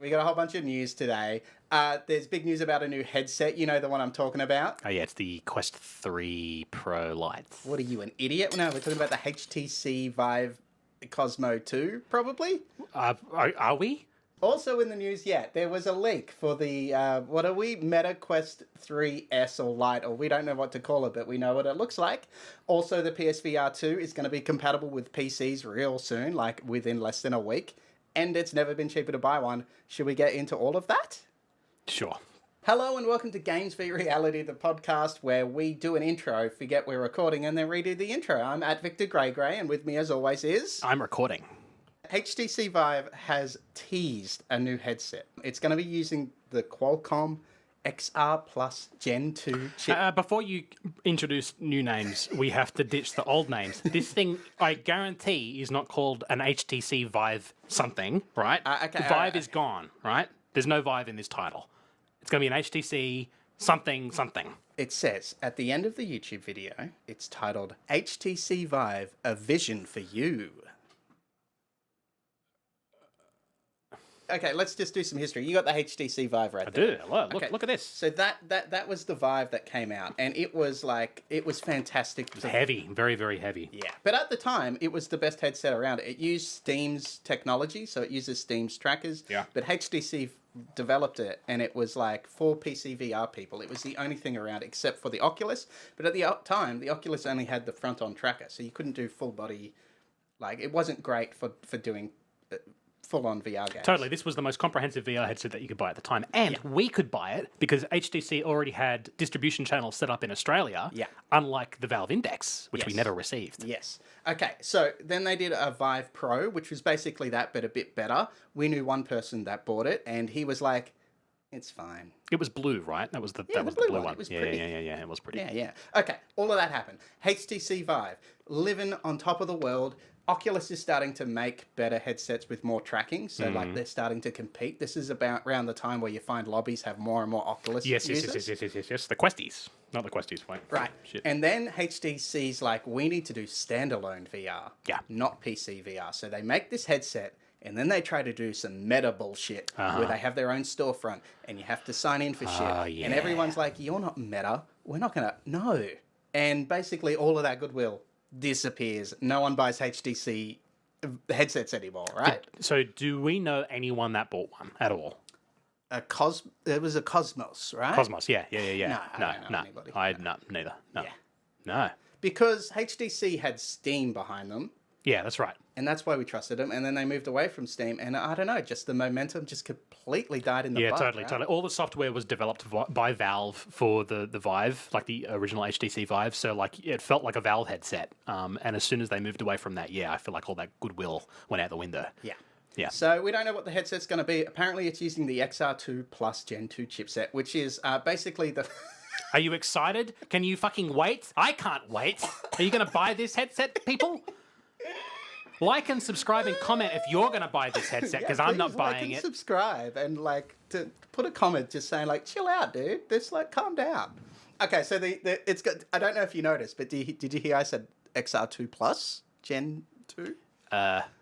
We got a whole bunch of news today. There's big news about a new headset. You know the one I'm talking about? Oh, yeah, it's the Quest 3 Pro Lite. What are you, an idiot? No, we're talking about the HTC Vive Cosmo 2, probably? Are we? Also in the news, there was a leak for the, Meta Quest 3S or Lite, or we don't know what to call it, but we know what it looks like. Also, the PSVR2 is going to be compatible with PCs real soon, like within less than a week. And it's never been cheaper to buy one. Should we get into all of that? Sure. Hello and welcome to Games v Reality, the podcast where we do an intro, forget we're recording, and then redo the intro. I'm at Victor Grey, and with me as always is... I'm recording. HTC Vive has teased a new headset. It's going to be using the Qualcomm XR Plus Gen 2 chip. Before you introduce new names, we have to ditch the old names. This thing, I guarantee, is not called an HTC Vive something, right? Okay, Vive is gone, right? There's no Vive in this title. It's going to be an HTC something something. It says, at the end of the YouTube video, it's titled HTC Vive, A Vision for You. Okay, let's just do some history. You got the HTC Vive right there. I do. Look at this. So that was the Vive that came out, and it was fantastic. It was heavy, very, very heavy. Yeah, but at the time, it was the best headset around. It used Steam's technology, so it uses Steam's trackers. Yeah. But HTC developed it, and it was like for PC VR people. It was the only thing around except for the Oculus. But at the time, the Oculus only had the front-on tracker, so you couldn't do full body. Like, it wasn't great for doing full-on VR games. Totally. This was the most comprehensive VR headset that you could buy at the time. And we could buy it because HTC already had distribution channels set up in Australia, unlike the Valve Index, which we never received. Yes. Okay, so then they did a Vive Pro, which was basically that, but a bit better. We knew one person that bought it, and he was like, it's fine. It was blue, right? That was the blue one. It was pretty. Yeah, it was pretty. Yeah. Okay, all of that happened. HTC Vive, living on top of the world. Oculus is starting to make better headsets with more tracking, so like they're starting to compete. This is about around the time where you find lobbies have more and more Oculus users. Yes. The Questies, not the Questies. Right. Shit. And then HTC's like, we need to do standalone VR, not PC VR. So they make this headset, and then they try to do some meta bullshit where they have their own storefront, and you have to sign in for shit. And everyone's like, you're not meta. We're not going to... No. And basically all of that goodwill disappears. No one buys HTC headsets anymore, right? So do we know anyone that bought one at all? It was a Cosmos, right? Cosmos, yeah. No, I don't know anybody. Neither. No. Yeah. No. Because HTC had Steam behind them. Yeah, that's right. And that's why we trusted them. And then they moved away from Steam. And I don't know, just the momentum just completely died in the butt. Totally. All the software was developed by Valve for the Vive, like the original HTC Vive. So like it felt like a Valve headset. And as soon as they moved away from that, I feel like all that goodwill went out the window. Yeah. So we don't know what the headset's going to be. Apparently it's using the XR2 Plus Gen 2 chipset, which is basically the... Are you excited? Can you fucking wait? I can't wait. Are you going to buy this headset, people? Like and subscribe and comment if you're going to buy this headset, because I'm not buying it. Subscribe and to put a comment just saying like, chill out, dude. Just like, calm down. Okay, so it's got. I don't know if you noticed, but did you hear I said XR2 Plus Gen 2? Did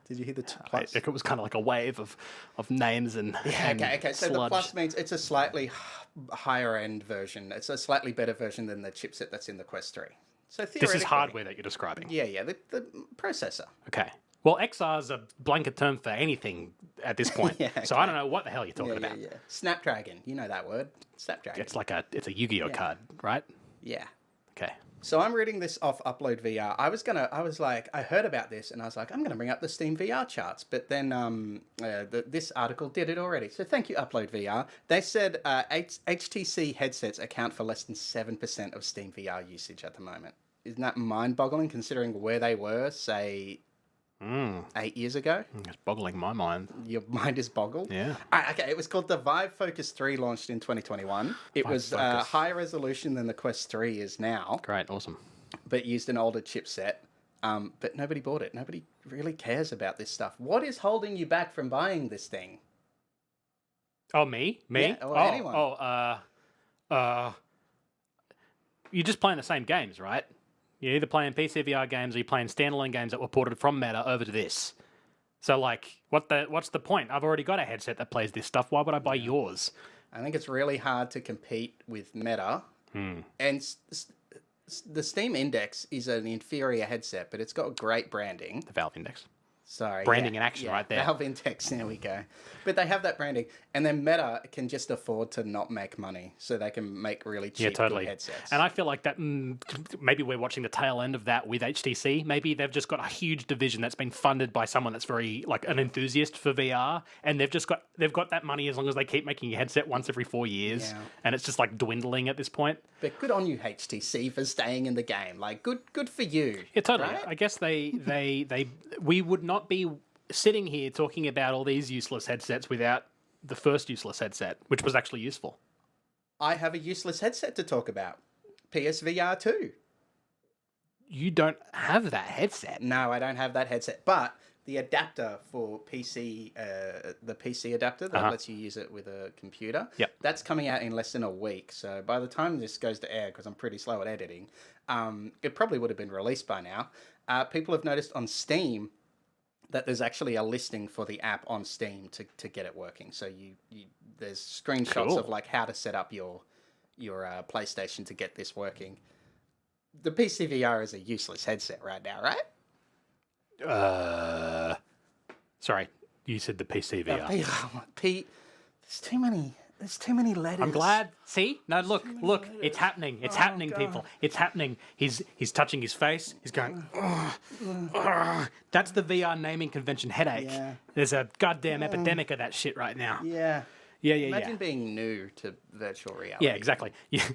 you hear the Plus? It was kind of like a wave of names and okay. So sludge. the Plus means it's a slightly higher end version. It's a slightly better version than the chipset that's in the Quest 3. So this is hardware that you're describing. Yeah, the processor. Okay. Well, XR is a blanket term for anything at this point. So I don't know what the hell you're talking about. Yeah. Snapdragon, you know that word. Snapdragon. It's a Yu-Gi-Oh card, right? Yeah. Okay. So I'm reading this off Upload VR. I heard about this and I was like, I'm gonna bring up the Steam VR charts, but then this article did it already. So thank you, Upload VR. They said HTC headsets account for less than 7% of Steam VR usage at the moment. Isn't that mind-boggling considering where they were, say, 8 years ago? It's boggling my mind. Your mind is boggled? Yeah. Okay, it was called the Vive Focus 3, launched in 2021. It was higher resolution than the Quest 3 is now. Great, awesome. But used an older chipset. But nobody bought it. Nobody really cares about this stuff. What is holding you back from buying this thing? Oh, me? Yeah, or anyone. You're just playing the same games, right? You're either playing PC VR games or you're playing standalone games that were ported from Meta over to this. So, like, what's the point? I've already got a headset that plays this stuff. Why would I buy yours? I think it's really hard to compete with Meta. And the Steam Index is an inferior headset, but it's got great branding. The Valve Index. Sorry. Branding in action right there. Valve Index, there we go. But they have that branding. And then Meta can just afford to not make money. So they can make really cheap good headsets. And I feel like that maybe we're watching the tail end of that with HTC. Maybe they've just got a huge division that's been funded by someone that's very like an enthusiast for VR. And they've got that money as long as they keep making a headset once every 4 years. Yeah. And it's just like dwindling at this point. But good on you, HTC, for staying in the game. Like good for you. Yeah, totally. Right? I guess we would not be sitting here talking about all these useless headsets without the first useless headset, which was actually useful. I have a useless headset to talk about. PSVR2. You don't have that headset. No, I don't have that headset. But the adapter for PC, the PC adapter that lets you use it with a computer, that's coming out in less than a week. So by the time this goes to air, because I'm pretty slow at editing, it probably would have been released by now. People have noticed on Steam that there's actually a listing for the app on Steam to get it working. So there's screenshots of like how to set up your PlayStation to get this working. The PC VR is a useless headset right now, right? Sorry, you said the PC VR. There's too many letters. I'm glad. See? No, look, it's happening. It's happening, people. It's happening. He's touching his face. He's going, That's the VR naming convention headache. Yeah. There's a goddamn epidemic of that shit right now. Yeah. Yeah. Imagine being new to virtual reality. Yeah, exactly.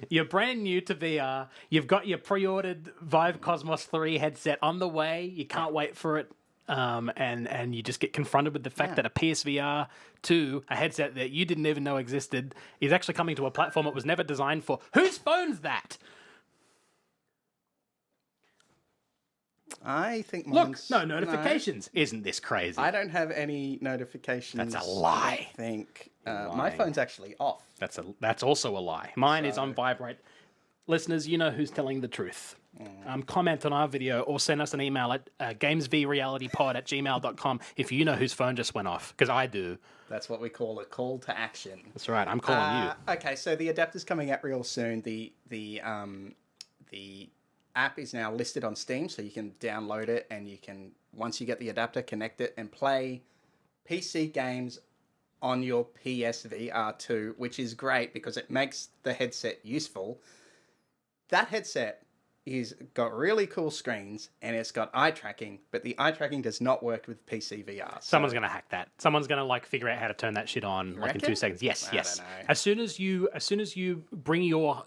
You're brand new to VR. You've got your pre-ordered Vive Cosmos 3 headset on the way. You can't wait for it. And you just get confronted with the fact that a PSVR2, a headset that you didn't even know existed, is actually coming to a platform it was never designed for. Whose phone's that? I think mine's... Look, no notifications. No. Isn't this crazy? I don't have any notifications. That's a lie. I think my phone's actually off. That's also a lie. Mine is on vibrate. Listeners, you know who's telling the truth. Comment on our video or send us an email at GamesVRealityPod@gmail.com if you know whose phone just went off, because I do. That's what we call a call to action. That's right. I'm calling you. Okay, so the adapter's coming out real soon. The app is now listed on Steam, so you can download it and you can, once you get the adapter, connect it and play PC games on your PSVR2, which is great because it makes the headset useful. That headset is got really cool screens and it's got eye tracking, but the eye tracking does not work with PC VR. So. Someone's gonna hack that. Someone's gonna like figure out how to turn that shit on in 2 seconds. Yes. As soon as you bring your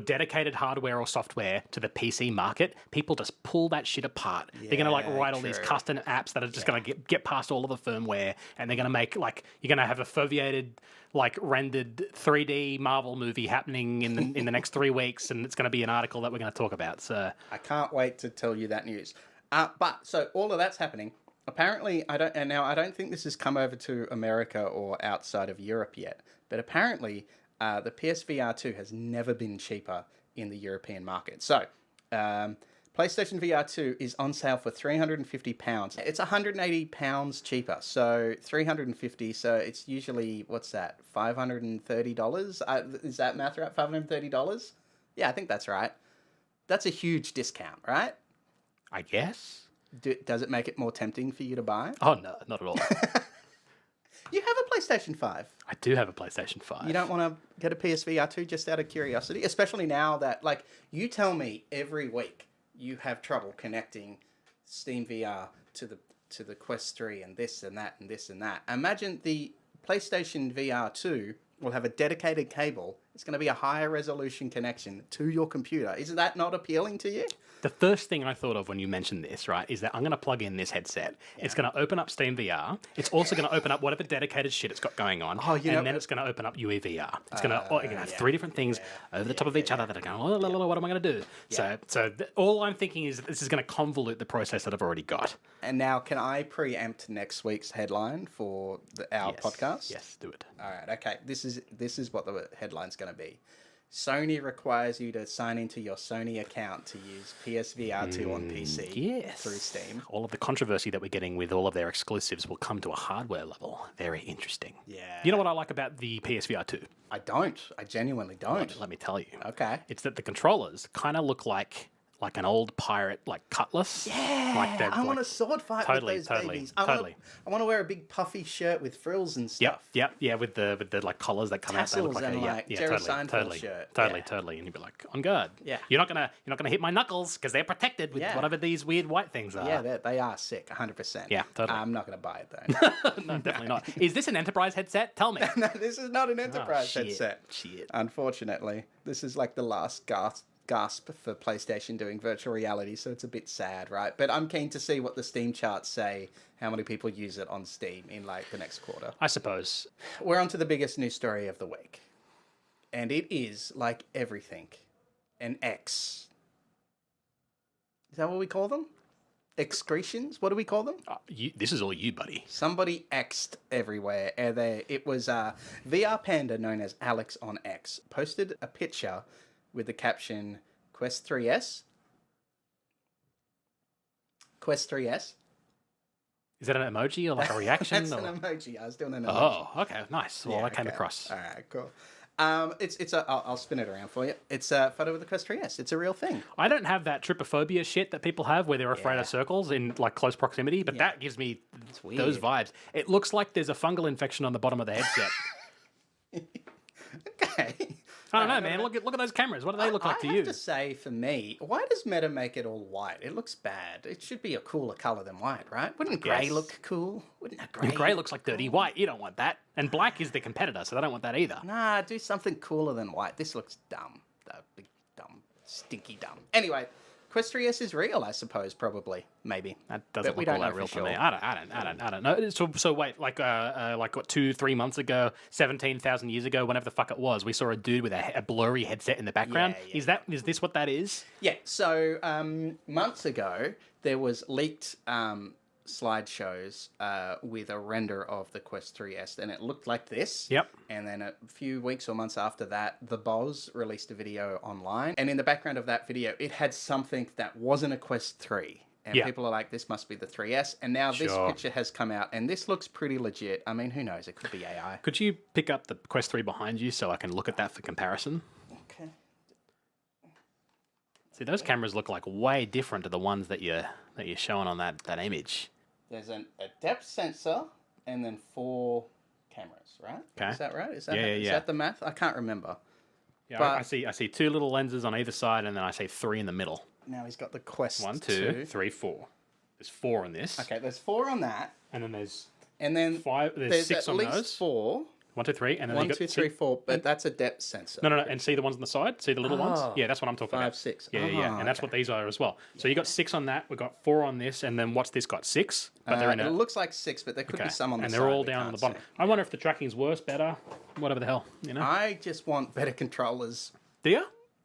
dedicated hardware or software to the PC market, people just pull that shit apart. They're going to like write all these custom apps that are just going to get past all of the firmware, and they're going to make like, you're going to have a foveated, like rendered 3D Marvel movie happening in the next 3 weeks, and it's going to be an article that we're going to talk about. So I can't wait to tell you that news. But so all of that's happening. Apparently, I don't think this has come over to America or outside of Europe yet, but apparently the PSVR2 has never been cheaper in the European market. So, PlayStation VR2 is on sale for £350. It's £180 cheaper, so $350. So it's usually, what's that? $530. Is that math right? $530. Yeah, I think that's right. That's a huge discount, right? I guess. Does it make it more tempting for you to buy? Oh no, not at all. You have a PlayStation 5. I do have a PlayStation 5. You don't want to get a PSVR 2 just out of curiosity? Especially now that, like, you tell me every week you have trouble connecting Steam VR to the Quest 3 and this and that and this and that. Imagine the PlayStation VR 2 will have a dedicated cable. It's going to be a higher resolution connection to your computer. Is that not appealing to you? The first thing I thought of when you mentioned this, right, is that I'm going to plug in this headset. Yeah. It's going to open up Steam VR. It's also going to open up whatever dedicated shit it's got going on. And then it's going to open up UEVR. It's going to have 3 different things over the top of each other that are going, what am I going to do? Yeah. So all I'm thinking is that this is going to convolute the process that I've already got. And now, can I preempt next week's headline for our podcast? Yes, do it. All right, okay. This is what the headline's going to be. Sony requires you to sign into your Sony account to use PSVR2 on PC through Steam. All of the controversy that we're getting with all of their exclusives will come to a hardware level. Very interesting. Yeah. You know what I like about the PSVR2? I don't. I genuinely don't. Let me tell you. Okay. It's that the controllers kind of look like an old pirate, like cutlass. Yeah, like I want a sword fight with those babies. I want to wear a big puffy shirt with frills and stuff. Yeah, with the like collars that come Tassels out. They look like and Jerry Seinfeld shirt. Totally. And you'd be like, on guard. Yeah. You're not gonna hit my knuckles because they're protected with whatever these weird white things are. Yeah, they are sick, 100%. Yeah, totally. I'm not gonna buy it though. No, definitely not. Is this an enterprise headset? Tell me. No, this is not an enterprise headset. Shit. Unfortunately, this is like the last gasp for PlayStation doing virtual reality, so it's a bit sad, right? But I'm keen to see what the Steam charts say, how many people use it on Steam in like the next quarter. I suppose. We're on to the biggest news story of the week. And it is, like everything, an X. Is that what we call them? Excretions? What do we call them? This is all you, buddy. Somebody X'd everywhere. It was VR Panda, known as Alex on X, posted a picture with the caption, Quest 3S. Quest 3S. Is that an emoji or like a reaction? That's an emoji. I was doing an emoji. Oh, okay, nice. Well, that came across. All right, cool. I'll spin it around for you. It's a photo of the Quest 3S. It's a real thing. I don't have that trypophobia shit that people have where they're afraid of circles in like close proximity, but that gives me those vibes. It looks like there's a fungal infection on the bottom of the headset. Okay. I don't know, man. Look at those cameras. What do they look like to you? I have to say, for me, why does Meta make it all white? It looks bad. It should be a cooler color than white, right? Wouldn't grey look cool? Wouldn't a grey? Grey looks like dirty white. You don't want that. And black is the competitor, so they don't want that either. Nah, do something cooler than white. This looks dumb. Big dumb, stinky dumb. Anyway, Quest 3S is real, I suppose. Probably, maybe. That doesn't look all that real to me. I don't know. So wait, like what 2-3 months ago, 17,000 years ago, whenever the fuck it was, we saw a dude with a blurry headset in the background. Yeah. Is this what that is? Yeah. So months ago, there was leaked slideshows with a render of the Quest 3S, and it looked like this. Yep. And then a few weeks or months after that, the Boz released a video online, and in the background of that video, it had something that wasn't a Quest 3. And people are like, this must be the 3S. And now this picture has come out, and this looks pretty legit. I mean, who knows? It could be AI. Could you pick up the Quest 3 behind you so I can look at that for comparison? Okay. See, those cameras look like way different to the ones that you're showing on that image. There's a depth sensor and then 4 cameras, right? Okay. Is that right? Is that the math? I can't remember. Yeah, but I see 2 little lenses on either side, and then I see 3 in the middle. Now he's got the Quest 1, 2, 3, 4. There's 4 on this. Okay, there's 4 on that. And then there's 5. There's 6 on those. At least 4. 1, 2, 3, and then 1, 2, 3, 4. But that's a depth sensor. No. And see the ones on the side? See the little ones? Yeah, that's what I'm talking 5, about. 6. Yeah. And that's what these are as well. So you got 6 on that. We've got 4 on this, and then what's this got? 6? But they're in it looks like 6, but there could be some on the side. And they're all down on the bottom. I wonder if the tracking's worse, better, whatever the hell. You know. I just want better controllers. Do you?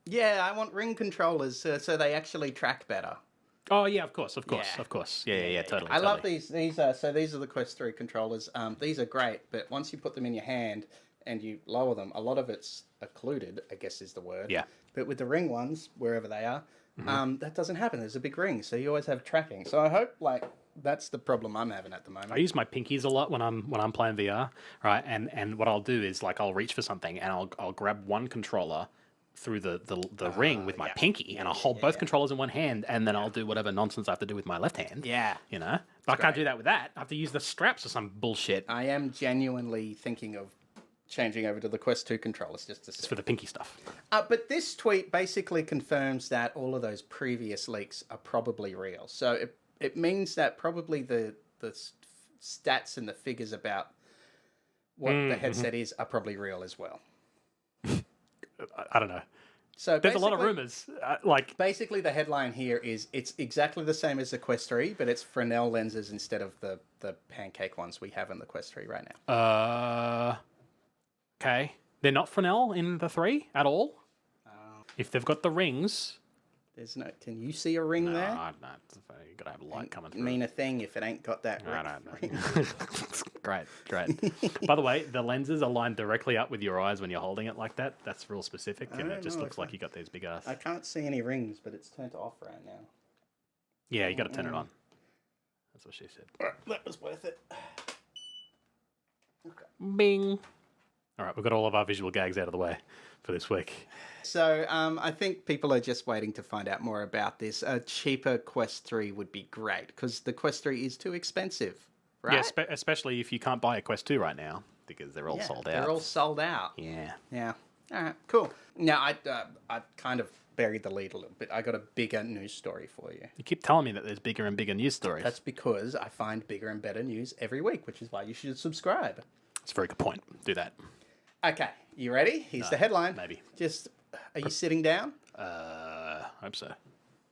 Yeah, I want ring controllers so they actually track better. Oh yeah, of course. Yeah, totally. I love these. These are the Quest 3 controllers. These are great, but once you put them in your hand and you lower them, a lot of it's occluded, I guess is the word. Yeah. But with the ring ones, wherever they are, that doesn't happen. There's a big ring, so you always have tracking. So I hope that's the problem I'm having at the moment. I use my pinkies a lot when I'm playing VR, right? And what I'll do is I'll reach for something and I'll grab one controller through the ring with my pinky, and I'll hold both controllers in one hand, and then I'll do whatever nonsense I have to do with my left hand. Yeah. You know? But I can't do that with that. I have to use the straps or some bullshit. I am genuinely thinking of changing over to the Quest 2 controllers just to see. It's for the pinky stuff. But this tweet basically confirms that all of those previous leaks are probably real. So it means that probably the stats and the figures about what the headset is are probably real as well. I don't know. So there's a lot of rumors. Basically, the headline here is it's exactly the same as the Quest 3, but it's Fresnel lenses instead of the pancake ones we have in the Quest 3 right now. Okay. They're not Fresnel in the 3 at all? If they've got the rings, There's no. Can you see a ring there? No, you gotta have light coming through. Mean a thing if it ain't got that ring. Great. By the way, the lenses are lined directly up with your eyes when you're holding it like that. That's real specific, and it just looks like you got these big ass. I can't see any rings, but it's turned off right now. Yeah, you got to turn it on. That's what she said. That was worth it. Okay. Bing. All right, we've got all of our visual gags out of the way for this week. So I think people are just waiting to find out more about this. A cheaper Quest 3 would be great because the Quest 3 is too expensive, right? Yeah, especially if you can't buy a Quest 2 right now because they're all sold out. They're all sold out. Yeah. All right, cool. Now, I kind of buried the lead a little bit. I got a bigger news story for you. You keep telling me that there's bigger and bigger news stories. That's because I find bigger and better news every week, which is why you should subscribe. That's a very good point. Do that. Okay, you ready? Here's the headline. Maybe. Are you sitting down? Hope so.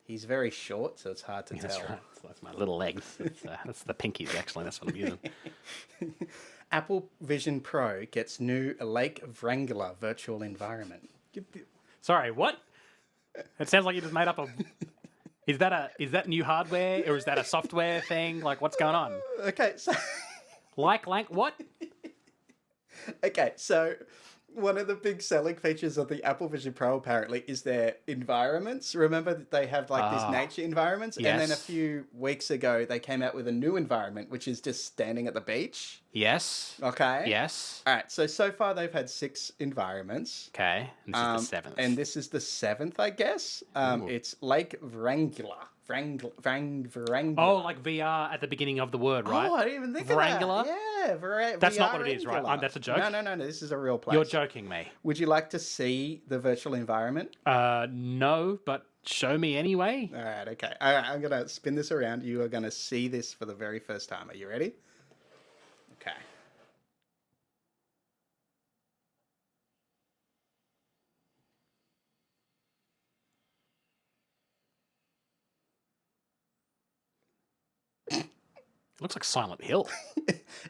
He's very short, so it's hard to tell. That's right. That's my little legs. That's the pinkies, actually. That's what I'm using. Apple Vision Pro gets new Lake VRangula virtual environment. Sorry, what? It sounds like you just made up a... Is that new hardware or is that a software thing? Like, what's going on? Okay, so... What? Okay, so one of the big selling features of the Apple Vision Pro apparently is their environments. Remember that they have like these nature environments? Yes. And then a few weeks ago, they came out with a new environment, which is just standing at the beach. Yes. Okay. Yes. All right, so far they've had 6 environments. Okay. And this is the 7th. And this is the 7th, I guess. It's Lake VRangula. VRangula. Oh, like VR at the beginning of the word, right? Oh, I didn't even think VRangula? of that. Yeah, That's not what it is, right? That's a joke? No, this is a real place. You're joking me. Would you like to see the virtual environment? No, but show me anyway. All right, okay. All right, I'm going to spin this around. You are going to see this for the very first time. Are you ready? Okay. It looks like Silent Hill.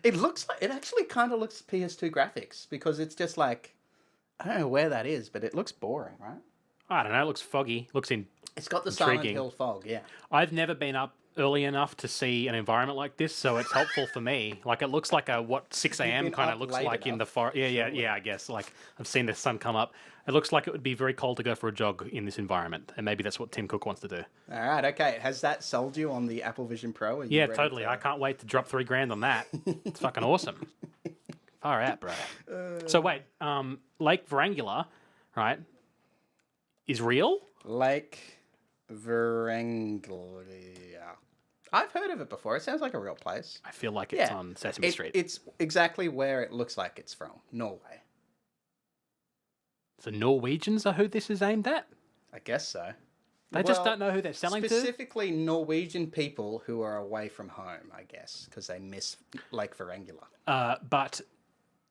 It actually kind of looks PS2 graphics because it's just like, I don't know where that is, but it looks boring, right? I don't know. It looks foggy. It's got the intriguing. Silent Hill fog, yeah. I've never been up early enough to see an environment like this, so it's helpful for me. Like, it looks like 6 a.m. kind of looks like in the forest. Yeah, I guess. Like, I've seen the sun come up. It looks like it would be very cold to go for a jog in this environment, and maybe that's what Tim Cook wants to do. All right, okay. Has that sold you on the Apple Vision Pro? Yeah, totally. I can't wait to drop $3,000 on that. It's fucking awesome. Far out, bro. So wait, Lake VRangula, right, is real? Lake VRangula. I've heard of it before. It sounds like a real place. I feel like it's on Sesame Street. It's exactly where it looks like it's from. Norway. So Norwegians are who this is aimed at? I guess so. They just don't know who they're selling to? Specifically Norwegian people who are away from home, I guess, because they miss Lake VRangula. But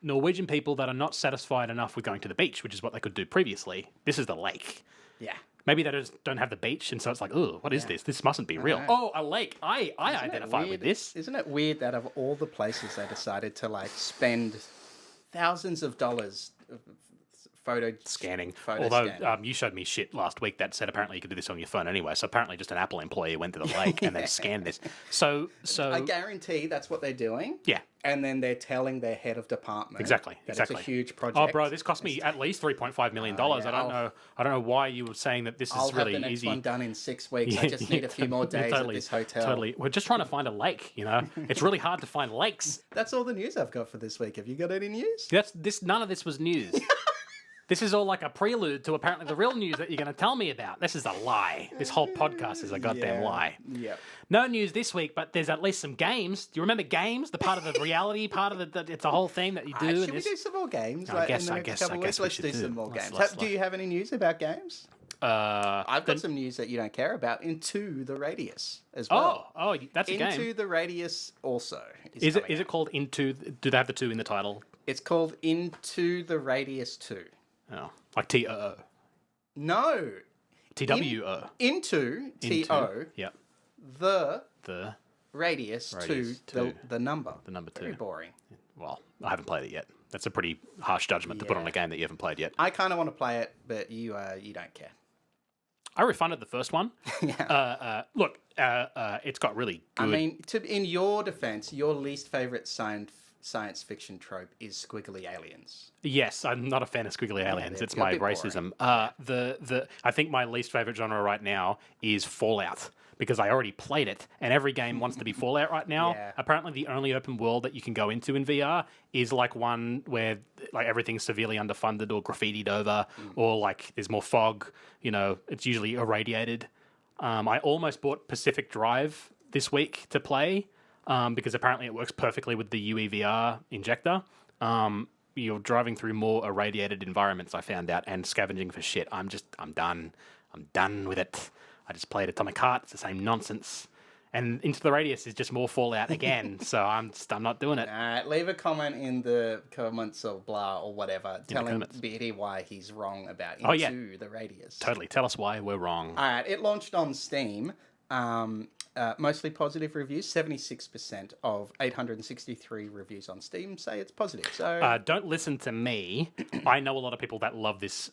Norwegian people that are not satisfied enough with going to the beach, which is what they could do previously, this is the lake. Yeah. Maybe they just don't have the beach, and so it's like, oh, what is this? This mustn't be real. Oh, a lake. I identify with this. Isn't it weird that of all the places they decided to like spend thousands of dollars scanning. Although you showed me shit last week that said apparently you could do this on your phone anyway. So apparently just an Apple employee went to the lake and then scanned this. So I guarantee that's what they're doing. Yeah. And then they're telling their head of department. Exactly. It's a huge project. Oh, bro, this cost me at least $3.5 million. I don't know why you were saying that this is really easy. I'll have the next one done in 6 weeks. I just need a few more days at this hotel. Totally. We're just trying to find a lake, you know? It's really hard to find lakes. That's all the news I've got for this week. Have you got any news? None of this was news. This is all like a prelude to apparently the real news that you're going to tell me about. This is a lie. This whole podcast is a goddamn lie. Yep. No news this week, but there's at least some games. Do you remember games? The part of the reality part of it's a whole thing that you do. Should we do some more games? I guess Let's do some more games. Do you have any news about games? I've got some news that you don't care about. Into the Radius as well. Oh, that's a game. Into the Radius also. Is it called Into? Do they have the 2 in the title? It's called Into the Radius 2. Oh, like T-O-O. No. T-W-O. Into T-O. Yeah. The Radius 2. The number. The number 2. Very boring. Well, I haven't played it yet. That's a pretty harsh judgment to put on a game that you haven't played yet. I kind of want to play it, but you don't care. I refunded the first one. Look, it's got really good... I mean, in your defense, your least favorite science fiction trope is squiggly aliens. Yes, I'm not a fan of squiggly aliens. It's my racism. I think my least favorite genre right now is Fallout, because I already played it, and every game wants to be Fallout right now. Yeah. Apparently, the only open world that you can go into in VR is like one where like everything's severely underfunded or graffitied over, or like there's more fog. You know, it's usually irradiated. I almost bought Pacific Drive this week to play because apparently it works perfectly with the UEVR injector. You're driving through more irradiated environments, I found out, and scavenging for shit. I'm done. I'm done with it. I just played Atomic Heart. It's the same nonsense. And Into the Radius is just more Fallout again. So I'm not doing it. Leave a comment in the comments or blah or whatever, telling Beatty why he's wrong about Into the Radius. Totally. Tell us why we're wrong. All right. It launched on Steam. Mostly positive reviews. 76% of 863 reviews on Steam say it's positive. So don't listen to me. I know a lot of people that love this.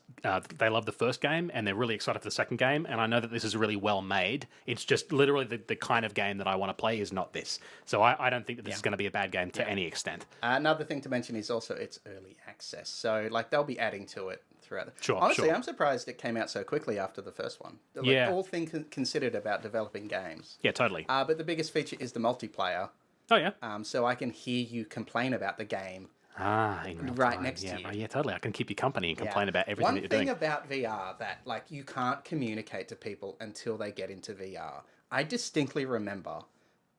They love the first game and they're really excited for the second game. And I know that this is really well made. It's just literally the kind of game that I want to play is not this. So I don't think that this is going to be a bad game to any extent. Another thing to mention is also it's early access. So like they'll be adding to it throughout. Sure. Honestly, I'm surprised it came out so quickly after the first one. Like, all things considered about developing games. Yeah, totally. But the biggest feature is the multiplayer. Oh, yeah. So I can hear you complain about the game right next to you. Yeah, totally. I can keep you company and complain about everything that you're doing. One thing about VR that like you can't communicate to people until they get into VR. I distinctly remember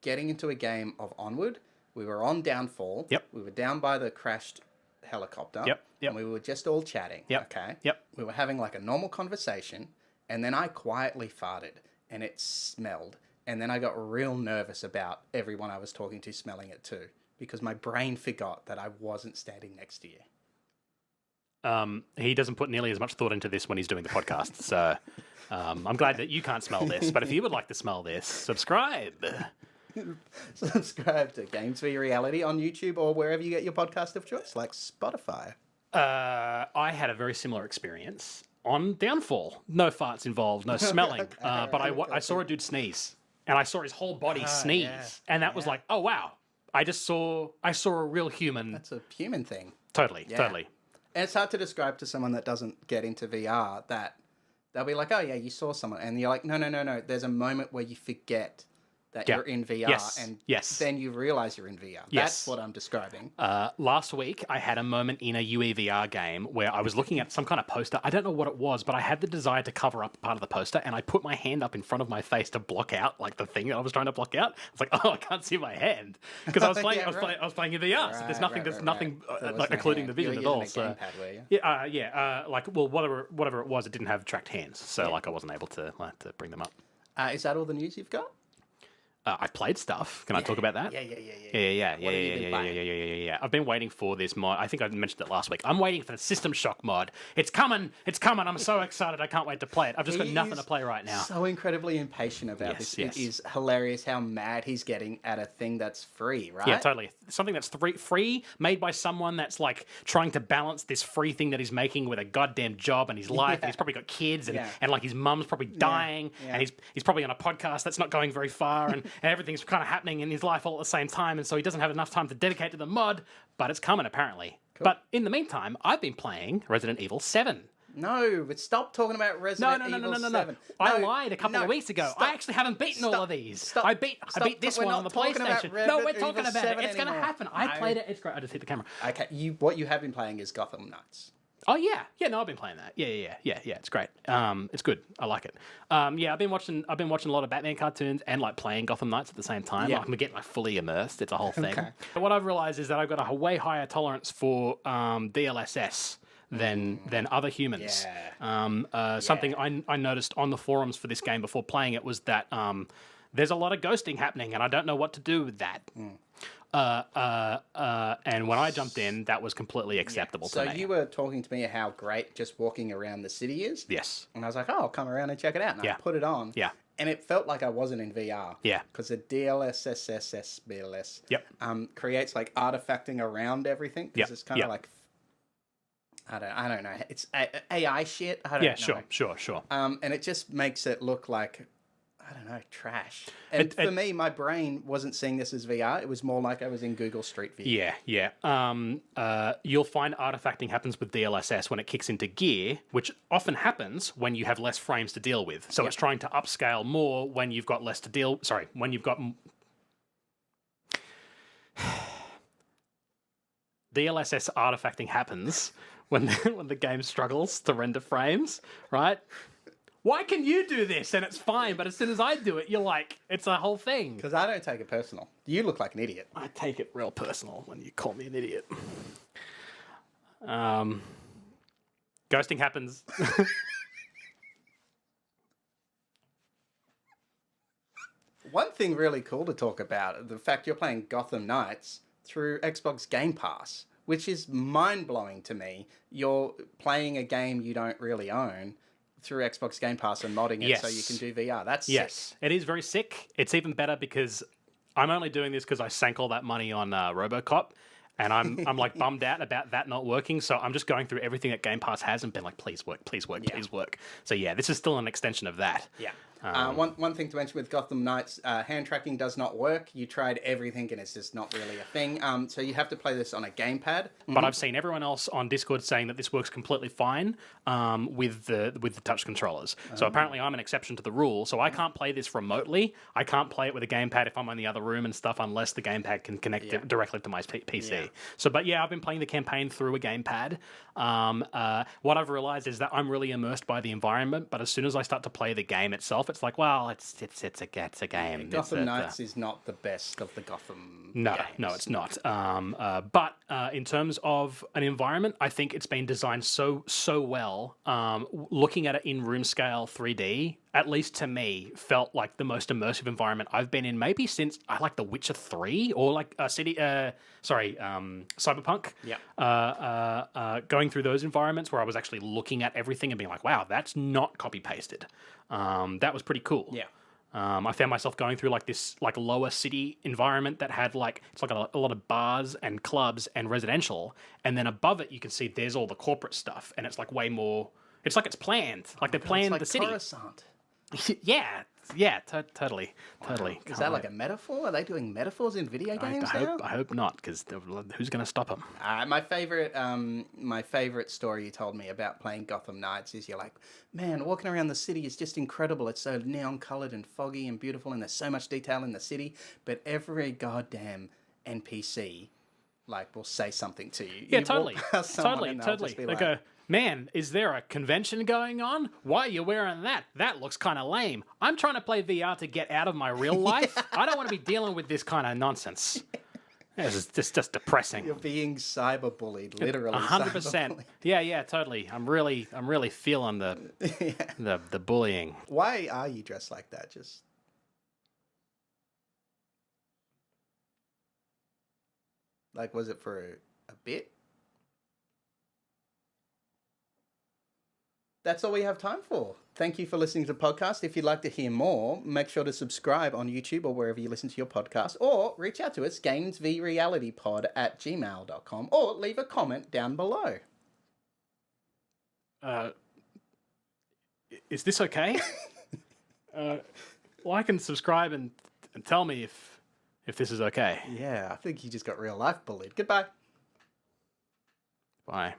getting into a game of Onward. We were on Downfall. Yep. We were down by the crashed helicopter. Yep. And we were just all chatting. Yep. Okay. Yep. We were having like a normal conversation, and then I quietly farted, and it smelled. And then I got real nervous about everyone I was talking to smelling it too, because my brain forgot that I wasn't standing next to you. He doesn't put nearly as much thought into this when he's doing the podcast. So I'm glad that you can't smell this. But if you would like to smell this, subscribe. Subscribe to Games v Reality on YouTube or wherever you get your podcast of choice, like Spotify. I had a very similar experience on Downfall. No farts involved, no smelling. But I saw a dude sneeze. And I saw his whole body sneeze. Yeah. And that was like, oh, wow. I saw a real human. That's a human thing. Totally. And it's hard to describe to someone that doesn't get into VR that they'll be like, oh, yeah, you saw someone. And you're like, no. There's a moment where you forget that you're in VR, and then you realize you're in VR. That's what I'm describing. Last week, I had a moment in a UEVR game where I was looking at some kind of poster. I don't know what it was, but I had the desire to cover up part of the poster, and I put my hand up in front of my face to block out like the thing that I was trying to block out. I was like, oh, I can't see my hand because I was playing. I was playing in VR, so there's nothing like occluding the vision at all. So whatever it was, it didn't have tracked hands, so like I wasn't able to bring them up. Is that all the news you've got? I played stuff. Can I talk about that? Yeah. I've been waiting for this mod. I think I mentioned it last week. I'm waiting for the System Shock mod. It's coming. I'm so excited. I can't wait to play it. I've just got nothing to play right now. So incredibly impatient about this. It is hilarious how mad he's getting at a thing that's free, right? Yeah, totally. Something that's free, made by someone that's like trying to balance this free thing that he's making with a goddamn job and his life. And he's probably got kids and like his mum's probably dying and he's probably on a podcast that's not going very far and everything's kind of happening in his life all at the same time, and so he doesn't have enough time to dedicate to the mod, but it's coming apparently. Cool. But in the meantime, I've been playing Resident Evil 7. No, but stop talking about Resident Evil 7. I lied a couple of weeks ago. I actually haven't beaten all of these. I beat this one on the PlayStation. No, we're talking about it. It's going to happen. I played it. It's great. I just hit the camera. Okay, what you have been playing is Gotham Knights. Oh yeah. No, I've been playing that. Yeah. It's great. It's good. I like it. I've been watching a lot of Batman cartoons and like playing Gotham Knights at the same time. Yeah. Like, I'm getting like fully immersed. It's a whole thing. Okay. But what I've realized is that I've got a way higher tolerance for DLSS than other humans. Yeah. Something I noticed on the forums for this game before playing it was that there's a lot of ghosting happening, and I don't know what to do with that. And when I jumped in, that was completely acceptable to me. So you were talking to me how great just walking around the city is? Yes. And I was like, oh, I'll come around and check it out. And I put it on. Yeah. And it felt like I wasn't in VR. Yeah. Because the DLSS creates like artifacting around everything. Because it's kind of like I don't know. It's AI shit. I don't know. Yeah, sure. And it just makes it look like, I don't know, trash. And for me, my brain wasn't seeing this as VR. It was more like I was in Google Street View. Yeah. You'll find artifacting happens with DLSS when it kicks into gear, which often happens when you have less frames to deal with. So it's trying to upscale more when you've got less to deal... Sorry, when you've got... DLSS artifacting happens when the game struggles to render frames, right? Why can you do this and it's fine, but as soon as I do it, you're like, it's a whole thing. Because I don't take it personal. You look like an idiot. I take it real personal when you call me an idiot. Ghosting happens. One thing really cool to talk about, the fact you're playing Gotham Knights through Xbox Game Pass, which is mind-blowing to me. You're playing a game you don't really own through Xbox Game Pass and modding it so you can do VR. That's sick. It is very sick. It's even better because I'm only doing this because I sank all that money on RoboCop, and I'm like bummed out about that not working. So I'm just going through everything that Game Pass has and been like, please work. So yeah, this is still an extension of that. Yeah. One thing to mention with Gotham Knights, hand tracking does not work. You tried everything and it's just not really a thing. So you have to play this on a gamepad. But I've seen everyone else on Discord saying that this works completely fine with the touch controllers. So apparently I'm an exception to the rule. So I can't play this remotely. I can't play it with a gamepad if I'm in the other room and stuff unless the gamepad can connect it directly to my PC. Yeah. So, but yeah, I've been playing the campaign through a gamepad. What I've realized is that I'm really immersed by the environment, but as soon as I start to play the game itself, it's like, well, it's a game. Gotham Knights is not the best of the Gotham games. No, it's not. But in terms of an environment, I think it's been designed so well. Looking at it in room scale 3D, at least to me, felt like the most immersive environment I've been in maybe since I like The Witcher 3 or like Cyberpunk. Yeah. Going through those environments where I was actually looking at everything and being like, wow, that's not copy pasted. That was pretty cool. Yeah. I found myself going through like this like lower city environment that had like it's like a lot of bars and clubs and residential, and then above it you can see there's all the corporate stuff, and it's like way more. It's like it's planned, like they're planned like the city. Coruscant. Totally. Is that like a metaphor? Are they doing metaphors in video games now? I hope not, because who's going to stop them? My favorite story you told me about playing Gotham Knights is you're like, man, walking around the city is just incredible. It's so neon colored and foggy and beautiful, and there's so much detail in the city. But every goddamn NPC will say something to you. Yeah, you totally. Totally. They go, man, is there a convention going on? Why are you wearing that? That looks kind of lame. I'm trying to play VR to get out of my real life. I don't want to be dealing with this kind of nonsense. It's just depressing. You're being cyberbullied, literally. 100%. Yeah, totally. I'm really feeling the bullying. Why are you dressed like that? Just was it for a bit? That's all we have time for. Thank you for listening to the podcast. If you'd like to hear more, make sure to subscribe on YouTube or wherever you listen to your podcast, or reach out to us, GamesVRealityPod at gmail.com, or leave a comment down below. Is this okay? Like and subscribe and tell me if this is okay. Yeah, I think you just got real life bullied. Goodbye. Bye.